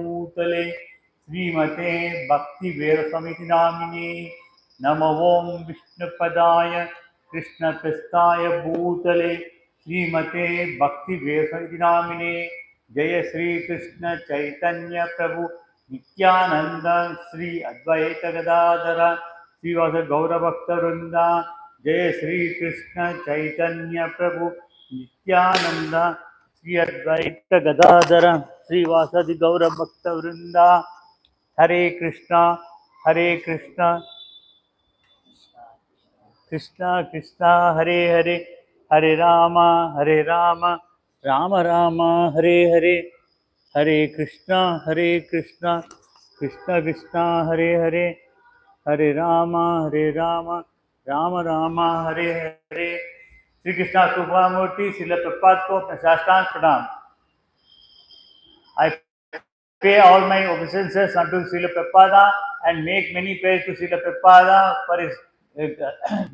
Bhutale Srimate Bhakti Vedasamiti Namine Namo Om Vishnupadaya Krishna Prestaya Bhutale Srimate Bhakti Vedasamiti Namine Jaya Sri Krishna Chaitanya Prabhu Nityananda Sri Advaita Gadadara Srivasa Gaura Bhakta Vrinda Jaya Sri Krishna Chaitanya Prabhu Nityananda Sri Advaita Gadadara Srivasa Gaura Bhakta Vrinda Hare Krishna Krishna Krishna Hare Hare Hare Rama Rama Rama Hare Hare Hare Krishna Krishna Krishna Hare Hare Hare Rama Rama Rama Hare Hare Sri Krishna Krupamurti Srila Prabhupada को अपने साष्टांग प्रणाम. I pay all my obeisances unto Srila Prabhupada and make many prayers to Srila Prabhupada for his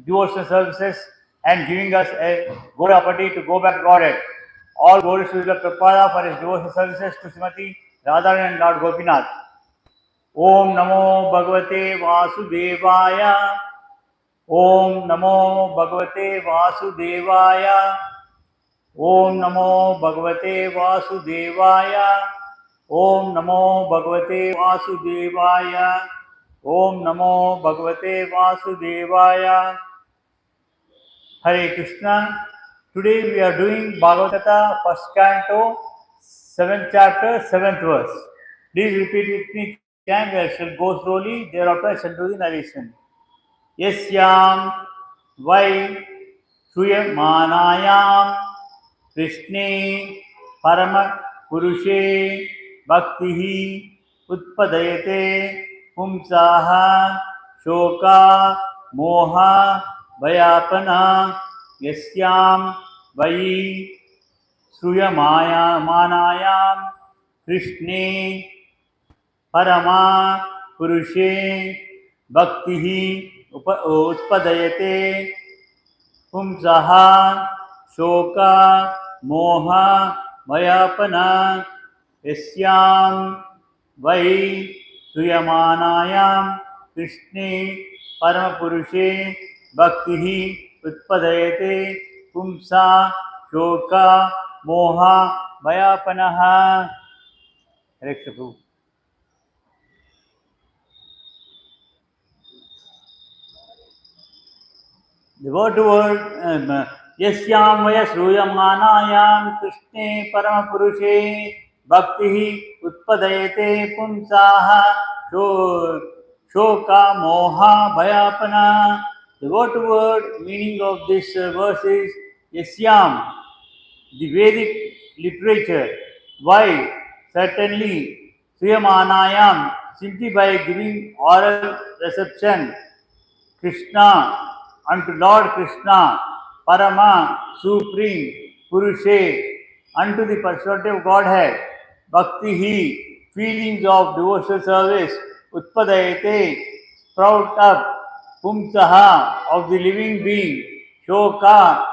devotional services and giving us a good opportunity to go back to Godhead. All glory to Srila Prabhupada for his devotional services to Srimati Radharani and Lord Gopinath. Om Namo Bhagavate Vasudevaya. Om Namo Bhagavate Vasudevaya. Om Namo Bhagavate Vasudevaya. Om Namo Bhagavate Vasudevaya. Om Namo Bhagavate Vasudevaya. Hare Krishna. Today we are doing Bhagavath Katha, first canto, 7th chapter, 7th verse. Please repeat with me. I shall go slowly, thereafter I shall do the narration. Yasyam Vai Shuyamanayam Krishne Parama Purushe Bhaktihi Utpadayate Pumsaha Shoka Moha Vayapana Yasyam Vai Sruyamanayam Krishne Parama Purushe Bhaktihi Utpadayate Pumsaha Shoka Moha Vayapana Yasyam Vai Sruyamanayam Krishne Paramapurushe Bhaktihi Utpadayate Pumsa Shoka Moha Vayapanaha. Hare Krishna. The word to word, Yasyam Vaya Sruyamanayam Krishne Paramapurushe Bhaktihi Utpadayate Pumsaha Shoka Moha Bhayapana. The word to word meaning of this verse is Yasyam, the Vedic literature. Why? Certainly, Sruyamanayam, simply by giving oral reception, Krishna, unto Lord Krishna, Parama, Supreme, Purushe, unto the personality of Godhead, Bhakti, feelings of devotional service, Utpadayate, sprout up, Pumsaha, of the living being, Shoka,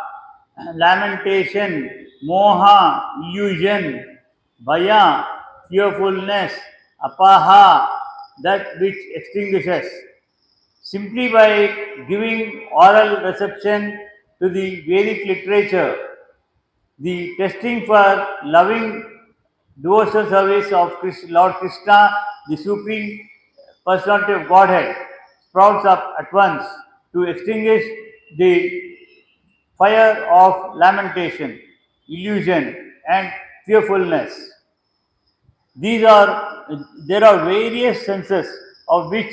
lamentation, Moha, illusion, Bhaya, fearfulness, Apaha, that which extinguishes. Simply by giving oral reception to the Vedic literature, the testing for loving devotional service of Lord Krishna, the Supreme Personality of Godhead, sprouts up at once to extinguish the fire of lamentation, illusion, and fearfulness. There are various senses of which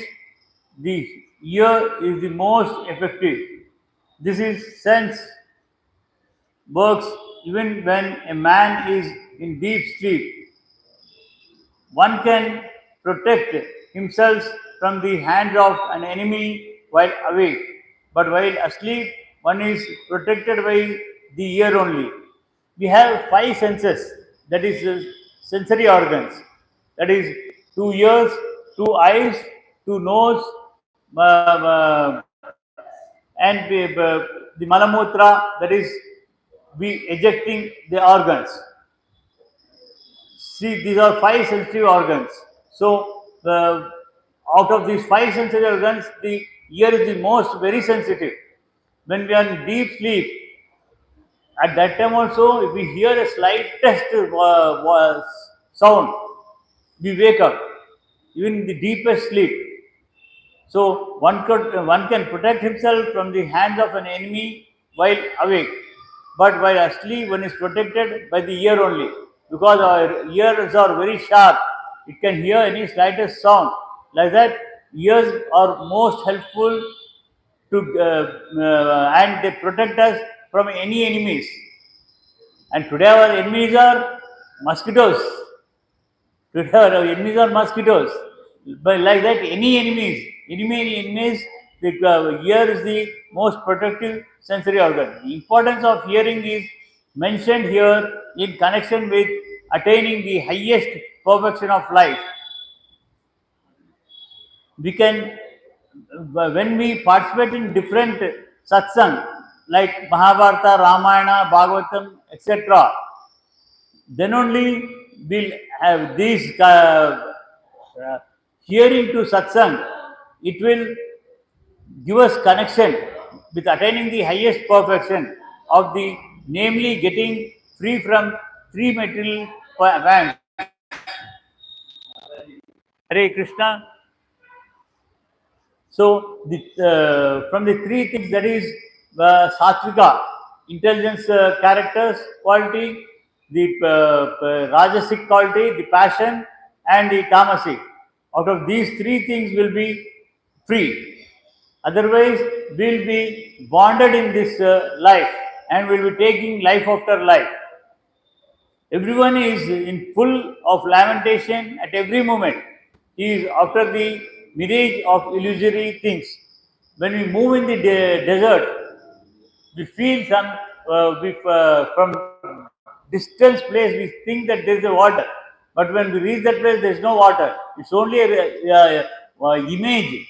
the ear is the most effective. This is sense works even when a man is in deep sleep. One can protect himself from the hands of an enemy while awake, but while asleep, one is protected by the ear only. We have 5 senses, that is sensory organs, that is 2 ears, 2 eyes, 2 nose, and the malamutra, that is we ejecting the organs. See, these are five sensitive organs. So, out of these five sensitive organs, the ear is the most very sensitive. When we are in deep sleep, at that time also, if we hear a slightest sound, we wake up, even in the deepest sleep. So one can protect himself from the hands of an enemy while awake, but while asleep one is protected by the ear only, because our ears are very sharp. It can hear any slightest sound. Like that, ears are most helpful to and they protect us from any enemies. And today our enemies are mosquitoes. Today our enemies are mosquitoes. But like that, any enemies, the ear is the most protective sensory organ. The importance of hearing is mentioned here in connection with attaining the highest perfection of life. We can, when we participate in different satsang, like Mahabharata, Ramayana, Bhagavatam, etc., then only we'll have these hearing to satsang. It will give us connection with attaining the highest perfection of the, namely getting free from three material bands. Hare Krishna. So, from the three things, that is sattvika, intelligence, characters, quality, the rajasic quality, the passion, and the tamasic. Out of these three things will be free. Otherwise, we'll be bonded in this life and we'll be taking life after life. Everyone is in full of lamentation at every moment. He is after the mirage of illusory things. When we move in the desert, we feel from distance place we think that there is a water, but when we reach that place there is no water. It's only a image.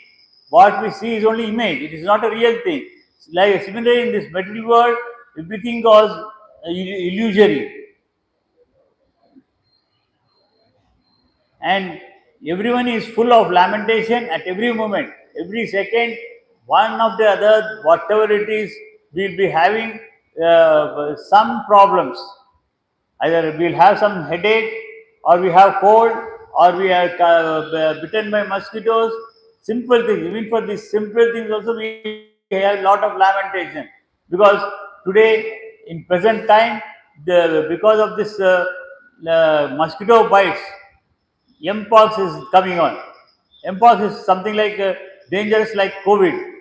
What we see is only image. It is not a real thing. Like similarly in this material world, everything was illusory. And everyone is full of lamentation at every moment, every second, one of the other, whatever it is, we'll be having some problems. Either we'll have some headache, or we have cold, or we are bitten by mosquitoes. Simple things. Even for these simple things also, we have a lot of lamentation, because today in present time, because of this mosquito bites, Mpox is coming on. Mpox is something like dangerous like COVID.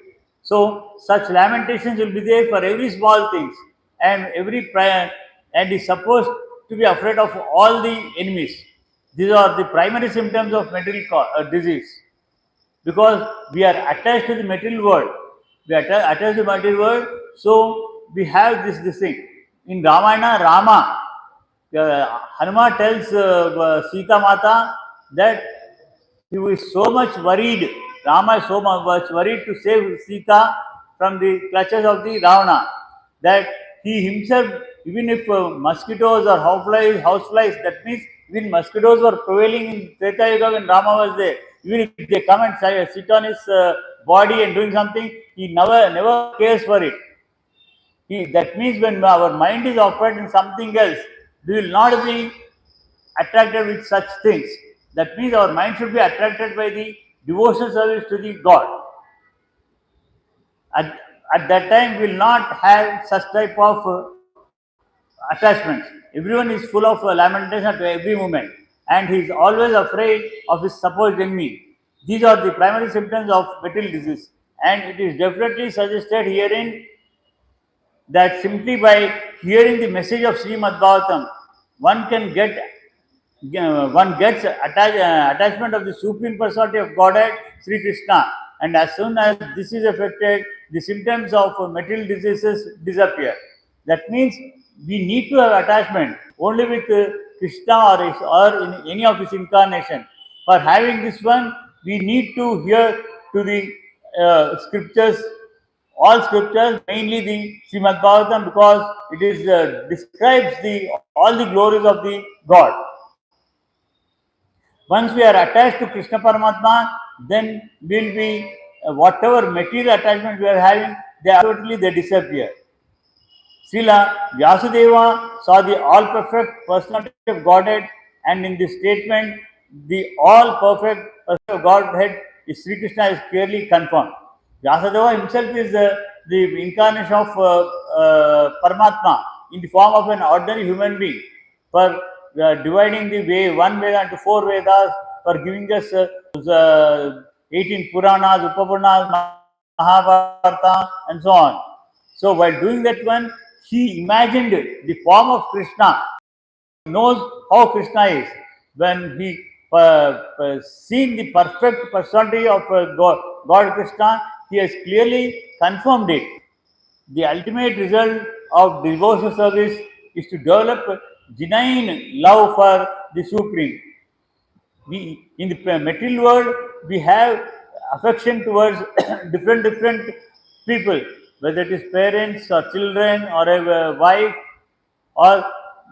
So such lamentations will be there for every small things, and and is supposed to be afraid of all the enemies. These are the primary symptoms of material disease, because we are attached to the material world. We are attached to the material world, so we have this thing. In Ramayana, Rama, Hanuman tells Sita Mata that he was so much worried, Rama is so much worried to save Sita from the clutches of the Ravana, that he himself, even if mosquitoes or houseflies, that means even mosquitoes were prevailing in Treta Yuga when Rama was there. Even if they come and sit on his body and doing something, he never cares for it. That means when our mind is occupied in something else, we will not be attracted with such things. That means our mind should be attracted by the devotional service to the God. At, at that time, we will not have such type of attachments. Everyone is full of lamentation at every moment, and he is always afraid of his supposed enemy. These are the primary symptoms of material disease, and it is definitely suggested herein that simply by hearing the message of Srimad Bhagavatam, one can get one gets attachment of the Supreme Personality of Godhead, Sri Krishna, and as soon as this is affected, the symptoms of material diseases disappear. That means we need to have attachment only with Krishna or in any of his incarnation. For having this one, we need to hear to the scriptures, all scriptures, mainly the Srimad Bhagavatam, because it is describes the all the glories of the God. Once we are attached to Krishna Paramatma, then we'll be whatever material attachment we are having, they disappear. Srila Vyasadeva saw the all perfect personality of Godhead, and in this statement, the all perfect personality of Godhead is Sri Krishna is clearly confirmed. Vyasadeva himself is the incarnation of Paramatma in the form of an ordinary human being for dividing the one Veda into four Vedas, for giving us 18 Puranas, Upapuranas, Mahabharata, and so on. So while doing that one, he imagined the form of Krishna. He knows how Krishna is. When he seen the perfect personality of God Krishna, he has clearly confirmed it. The ultimate result of devotional service is to develop genuine love for the Supreme. We in the material world we have affection towards different people, whether it is parents or children or a wife or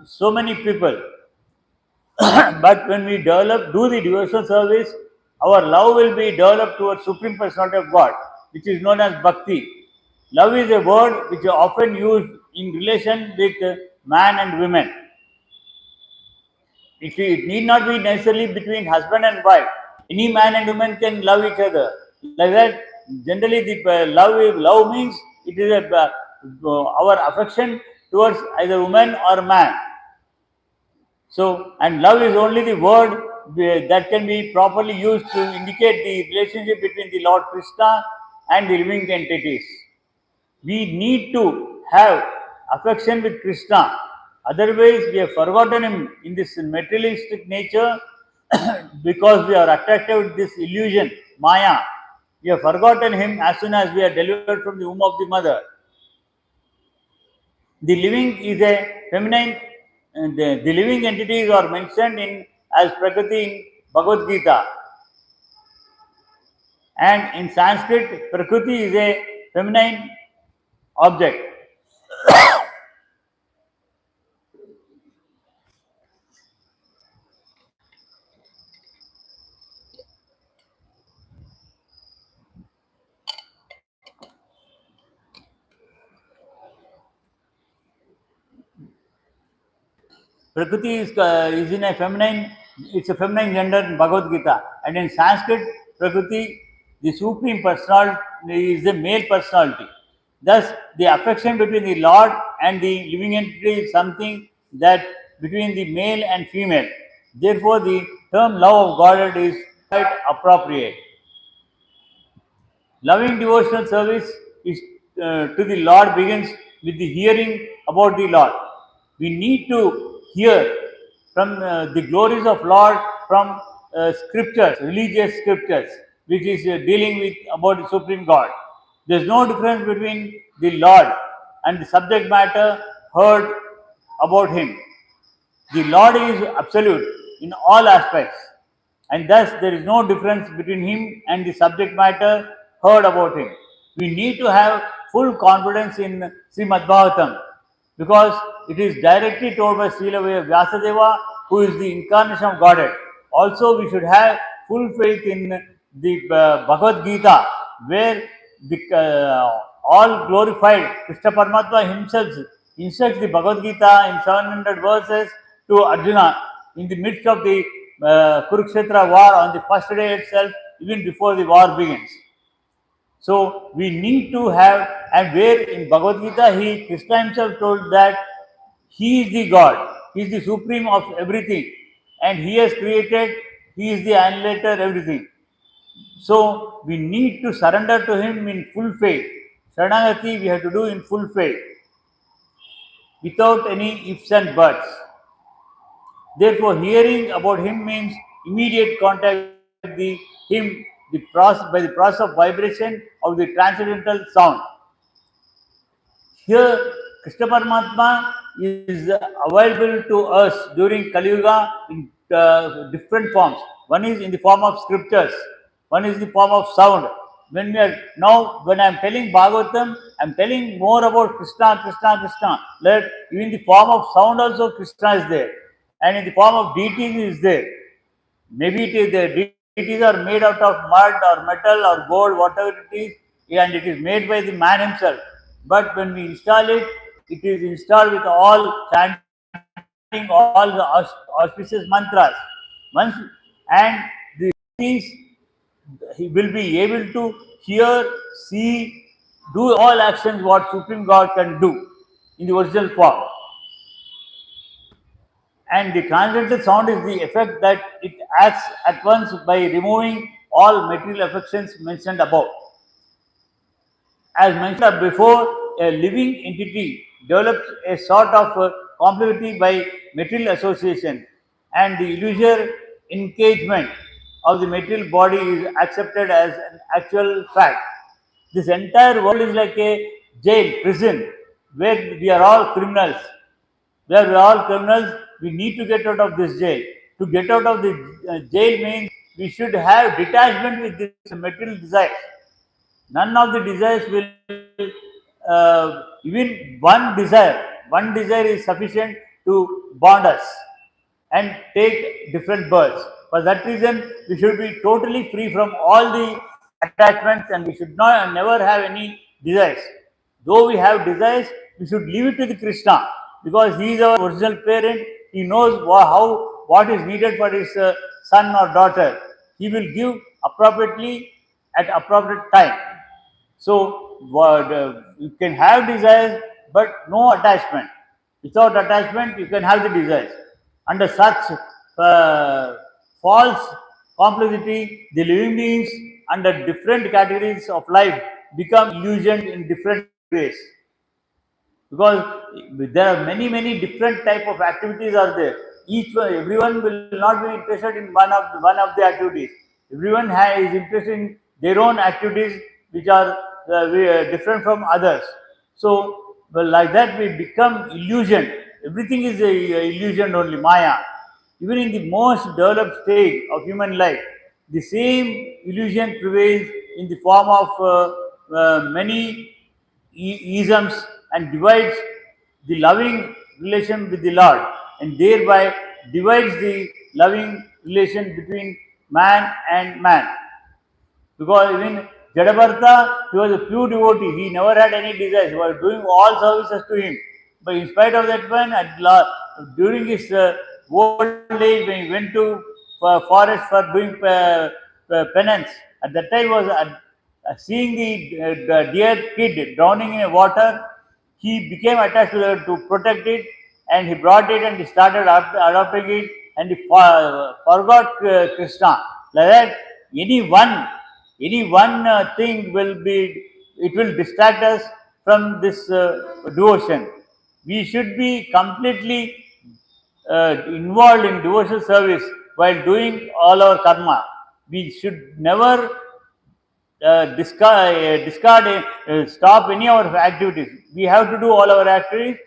so many people. But when we do the devotional service, our love will be developed towards Supreme Personality of God, which is known as Bhakti. Love is a word which is often used in relation with man and women. It need not be necessarily between husband and wife. Any man and woman can love each other. Like that, generally the love means it is our affection towards either woman or man. So, and love is only the word that can be properly used to indicate the relationship between the Lord Krishna and the living entities. We need to have affection with Krishna. Otherwise, we have forgotten him in this materialistic nature because we are attracted with this illusion, Maya. We have forgotten him as soon as we are delivered from the womb of the mother. The living is a feminine, the living entities are mentioned in as Prakriti in Bhagavad Gita. And in Sanskrit, Prakriti is a feminine object. Prakriti is in a feminine, it's a feminine gender in Bhagavad Gita. And in Sanskrit, Prakriti, the supreme personality, is a male personality. Thus, the affection between the Lord and the living entity is something that between the male and female. Therefore, the term love of Godhead is quite appropriate. Loving devotional service is to the Lord begins with the hearing about the Lord. We need to hear from the glories of Lord from scriptures, religious scriptures, which is dealing with about the Supreme God. There is no difference between the Lord and the subject matter heard about Him. The Lord is absolute in all aspects, and thus there is no difference between Him and the subject matter heard about Him. We need to have full confidence in Srimad Bhagavatam because it is directly told by Srila Vyasadeva, who is the incarnation of Godhead. Also, we should have full faith in the Bhagavad Gita, where the all glorified Krishna Paramatma himself instructs the Bhagavad Gita in 700 verses to Arjuna in the midst of the Kurukshetra war on the first day itself, even before the war begins. So we need to have, and where in Bhagavad Gita, Krishna himself told that he is the God, he is the supreme of everything, and he has created, he is the annihilator, everything. So we need to surrender to him in full faith. Sharanagati we have to do in full faith, without any ifs and buts. Therefore, hearing about him means immediate contact with by the process of vibration of the transcendental sound. Here, Krishna Paramatma is available to us during Kali Yuga in different forms. One is in the form of scriptures, one is in the form of sound. When I am telling Bhagavatam, I am telling more about Krishna, Krishna, Krishna. Let in the form of sound also Krishna is there, and in the form of deities is there. Maybe it is the deities are made out of mud or metal or gold, whatever it is, and it is made by the man himself. But when we install it, it is installed with all chanting all the auspicious mantras. Once and the deities, he will be able to hear, see, do all actions what Supreme God can do in the original form. And the transcendental sound is the effect that it acts at once by removing all material affections mentioned above. As mentioned before, a living entity develops a sort of complexity by material association, and the illusory engagement of the material body is accepted as an actual fact. This entire world is like a jail, prison, where we are all criminals. Where we are all criminals, we need to get out of this jail. To get out of the jail means we should have detachment with this material desires. None of the desires will, even one desire is sufficient to bond us and take different births. For that reason, we should be totally free from all the attachments and we should not never have any desires. Though we have desires, we should leave it to the Krishna because he is our original parent. He knows how what is needed for his son or daughter. He will give appropriately at appropriate time. So you can have desires, but no attachment. Without attachment, you can have the desires. Under such false complexity, the living beings under different categories of life become illusioned in different ways because there are many different type of activities are there. Each one, everyone will not be interested in one of the activities. Everyone is interested in their own activities which are different from others. So well, like that we become illusion. Everything is a illusion only, maya. Even in the most developed stage of human life, the same illusion prevails in the form of many isms and divides the loving relation with the Lord and thereby divides the loving relation between man and man. Because even Jadabartha, he was a pure devotee. He never had any desires. He was doing all services to him. But in spite of that one, during his old age, when he went to forest for doing penance, at that time was seeing the dear kid drowning in a water, he became attached to, to protect it, and he brought it and he started adopting it, and he forgot Krishna. Like that, any one thing will be, it will distract us from this devotion. We should be completely involved in devotional service while doing all our karma. We should never stop any of our activities. We have to do all our activities,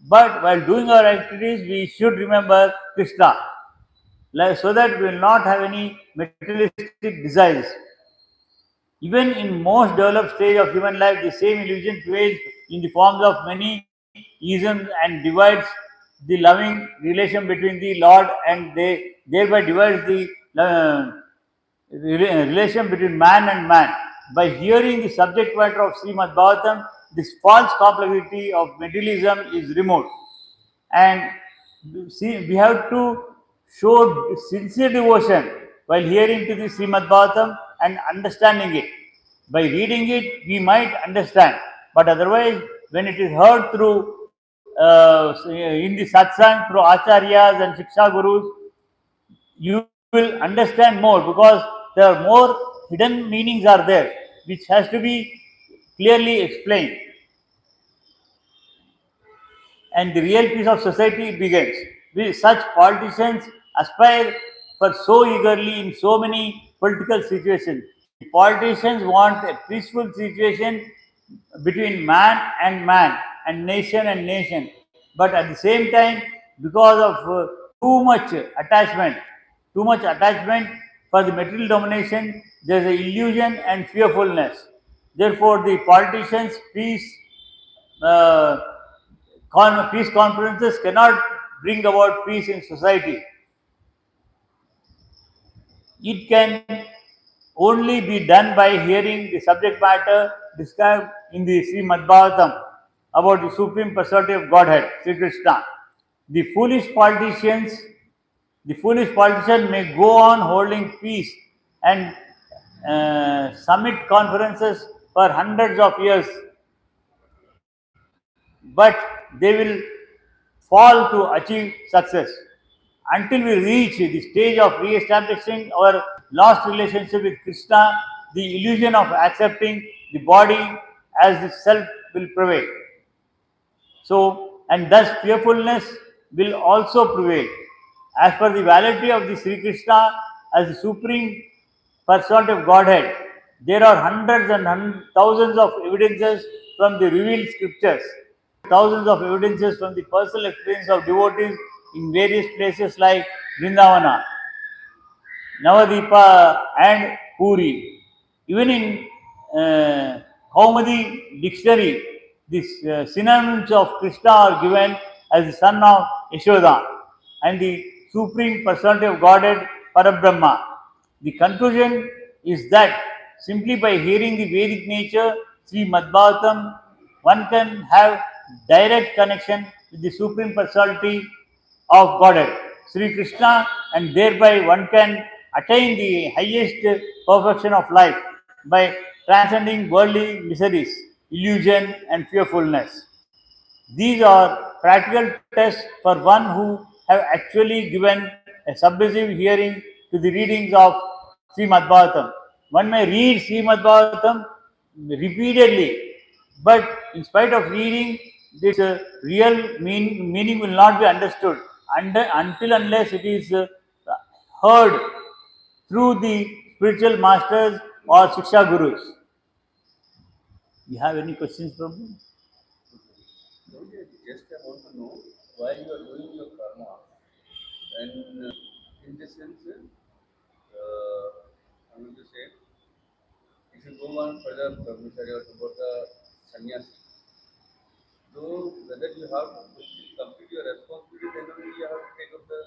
but while doing our activities, we should remember Krishna, so that we will not have any materialistic desires. Even in most developed stage of human life, the same illusion prevails in the forms of many isms and divides the loving relation between the Lord and they thereby divides the relation between man and man. By hearing the subject matter of Srimad Bhagavatam, this false complexity of materialism is removed. And see, we have to show sincere devotion while hearing to the Srimad Bhagavatam and understanding it. By reading it, we might understand, but otherwise, when it is heard through in the satsang through acharyas and shiksha gurus, you will understand more because there are more hidden meanings are there, which has to be clearly explained. And the real peace of society begins. Such politicians aspire for so eagerly in so many political situations. The politicians want a peaceful situation between man and nation. But at the same time, because of too much attachment, too much attachment for the material domination, there is an illusion and fearfulness. Therefore, the politicians' uh, peace conferences cannot bring about peace in society. It can only be done by hearing the subject matter described in the Srimad Bhagavatam about the supreme personality of Godhead, Sri Krishna. The foolish politicians, the foolish politician may go on holding peace and summit conferences for hundreds of years, but they will fall to achieve success. Until we reach the stage of re-establishing our lost relationship with Krishna, the illusion of accepting the body as the self will prevail. So, and thus fearfulness will also prevail. As per the validity of the Sri Krishna as the supreme personality of Godhead, there are hundreds and thousands of evidences from the revealed scriptures, thousands of evidences from the personal experience of devotees in various places like Vrindavana, Navadipa, and Puri. Even in Kaumadi dictionary, the synonyms of Krishna are given as the son of Yashoda and the supreme personality of Godhead Parabrahma. The conclusion is that simply by hearing the Vedic nature, Sri Madhbhavatam, one can have direct connection with the supreme personality of Godhead, Sri Krishna, and thereby one can attain the highest perfection of life by transcending worldly miseries, illusion, and fearfulness. These are practical tests for one who have actually given a submissive hearing to the readings of Srimad Bhagavatam. One may read Srimad Bhagavatam repeatedly, but in spite of reading, this real meaning will not be understood until unless it is heard through the spiritual masters or Shiksha Gurus. You have any questions, Prabhu? Okay, just I want to know why you are doing your karma, and in this sense, I want to say, if you go on further, brahmacharya or about the sannyasi, so whether you have to complete your responsibility, then only you have to take up the.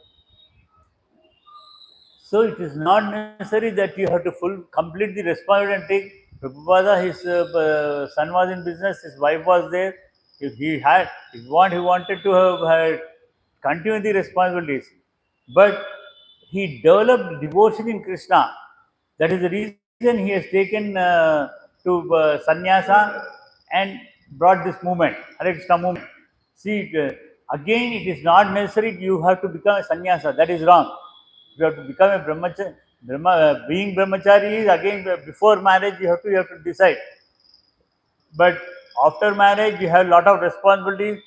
So it is not necessary that you have to complete the responsibility and take. Prabhupada, his son was in business, his wife was there. He wanted to have continue the responsibilities, but he developed devotion in Krishna. That is the reason he has taken to sannyasa and brought this movement, Hare Krishna movement. See, again, it is not necessary you have to become a sannyasa. That is wrong. You have to become a brahmachari. Being brahmachari is again before marriage. You have to decide. But after marriage, you have a lot of responsibilities.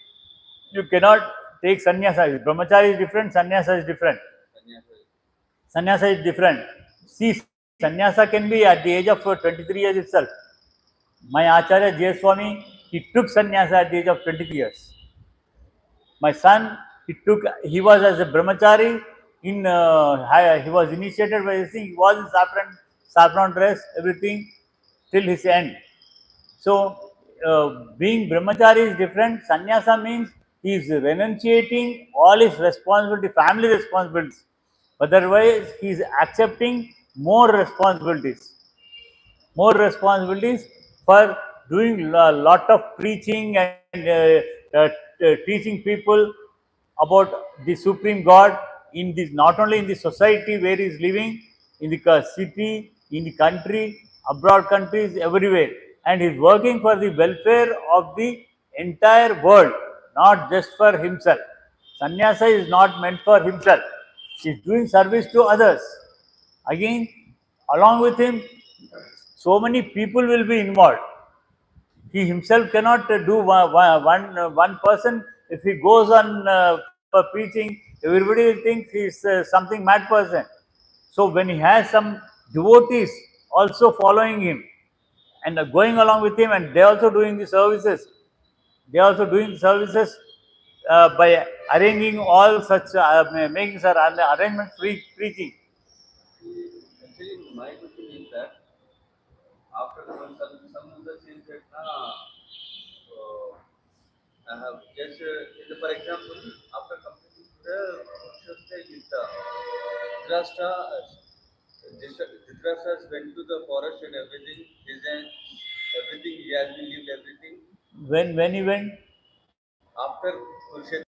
You cannot take sannyasa. Brahmachari is different. Sannyasa is different. Sannyasa. Sannyasa is different. See, sannyasa can be at the age of 23 years itself. My Acharya J. Swami, he took sannyasa at the age of 23 years. My son, he was as a brahmachari he was initiated by this thing. He was in saffron dress, everything till his end. So, being brahmachari is different. Sannyasa means he is renunciating all his responsibility, family responsibilities. Otherwise, he is accepting more responsibilities for doing a lot of preaching and teaching people about the supreme God in this, not only in the society where he is living, in the city, in the country, abroad countries, everywhere, and he is working for the welfare of the entire world, not just for himself. Sannyasa is not meant for himself. He is doing service to others. Again, along with him, so many people will be involved. He himself cannot do one person. If he goes on for preaching, everybody will think he is something mad person. So when he has some devotees also following him and going along with him, and they also doing the services, by arranging all such making such arrangements, preaching. Actually, my question is that after some of the things that I have just, for example, after completing the Kurukshetra Yuddha, Dhritarashtra Dhritarashtra went to the forest and everything. Everything he has been lived everything When he went? after Kurukshetra.